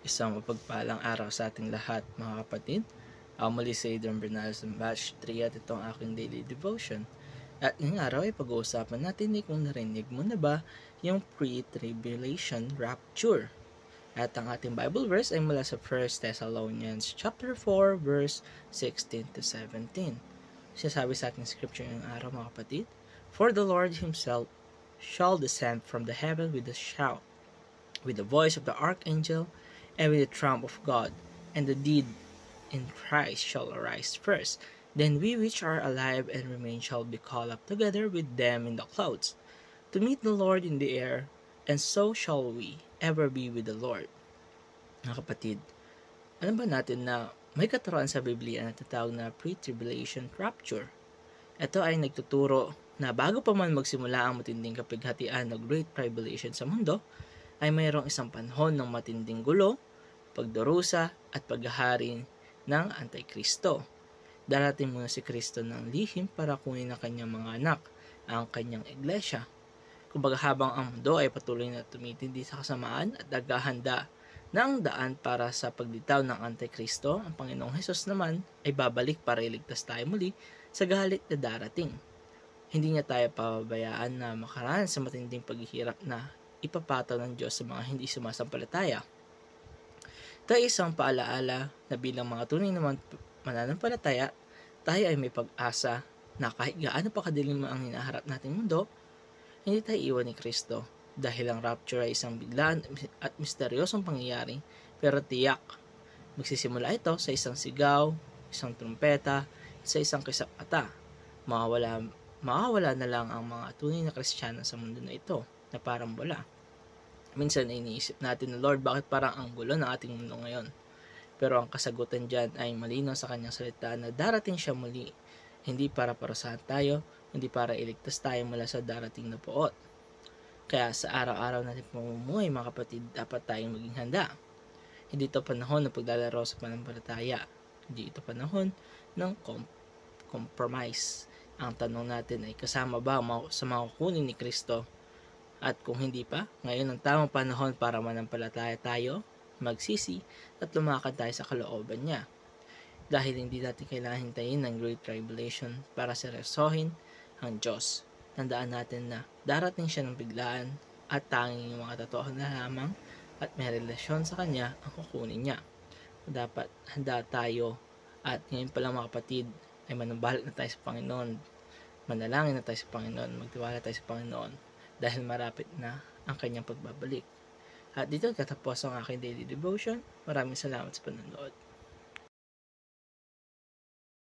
Isang mapagpalang araw sa ating lahat, mga kapatid. Ako muli si Adrian Bernales ng Batch 3 at ito ang aking daily devotion. At ngayong araw ay pag-uusapan natin kung narinig mo na ba yung pre-tribulation rapture. At ang ating Bible verse ay mula sa 1 Thessalonians chapter 4 verse 16 to 17. Sinasabi sa ating scripture ngayong araw, mga kapatid, "For the Lord himself shall descend from the heaven with a shout, with the voice of the archangel, and with the trump of God, and the dead in Christ shall arise first. Then we which are alive and remain shall be caught up together with them in the clouds, to meet the Lord in the air, and so shall we ever be with the Lord." Mga kapatid, alam ba natin na may katuruan sa Biblia na tatawag na pre-tribulation rapture? Ito ay nagtuturo na bago pa man magsimula ang matinding kapighatian ng Great Tribulation sa mundo, ay mayroong isang panahon ng matinding gulo, pagdurusa at paghahari ng Antikristo. Darating muna si Kristo ng lihim para kunin ang kanyang mga anak, ang kanyang iglesia. Kumbaga habang ang mundo ay patuloy na tumitindi sa kasamaan at naghahanda ng daan para sa paglitaw ng Antikristo, ang Panginoong Hesus naman ay babalik para iligtas tayo muli sa galit na darating. Hindi niya tayo pababayaan na makaranas sa matinding paghihirap na ipapataw ng Diyos sa mga hindi sumasampalataya. Ito ay isang paalaala na bilang mga tunay na mananampalataya, tayo ay may pag-asa na kahit gaano pa kadilim ang hinaharap nating mundo, hindi tayo iwan ni Kristo, dahil ang rapture ay isang biglaan at misteryosong pangyayari, pero tiyak, magsisimula ito sa isang sigaw, isang trumpeta, at sa isang kisap-ata. Mawawala na lang ang mga tunay na Kristiyano sa mundo na ito, na parang wala. Minsan ay iniisip natin na, Lord, bakit parang ang gulo ng ating mundo ngayon? Pero ang kasagutan dyan ay malinaw sa kanyang salita na darating siya muli, hindi para parusahan tayo, hindi para iligtas tayo mula sa darating na puot. Kaya sa araw-araw natin pamumuhay, mga kapatid, dapat tayong maging handa. Hindi ito panahon ng paglalaro sa pananampalataya. Hindi ito panahon ng compromise. Ang tanong natin ay kasama ba sa mga kukunin ni Kristo? At kung hindi pa, ngayon ang tamang panahon para manampalataya tayo, magsisi, at lumakad tayo sa kalooban niya. Dahil hindi natin kailangan hintayin ng Great Tribulation para seryosohin ang Diyos. Tandaan natin na darating siya ng biglaan at tanging yung mga totoo na lamang at may relasyon sa Kanya ang kukunin niya. Dapat handa tayo at ngayon pa lang, mga kapatid, ay manambalik na tayo sa Panginoon. Manalangin na tayo sa Panginoon, magtiwala tayo sa Panginoon, dahil marapit na ang kanyang pagbabalik. At dito katapos ang aking daily devotion. Maraming salamat sa panonood.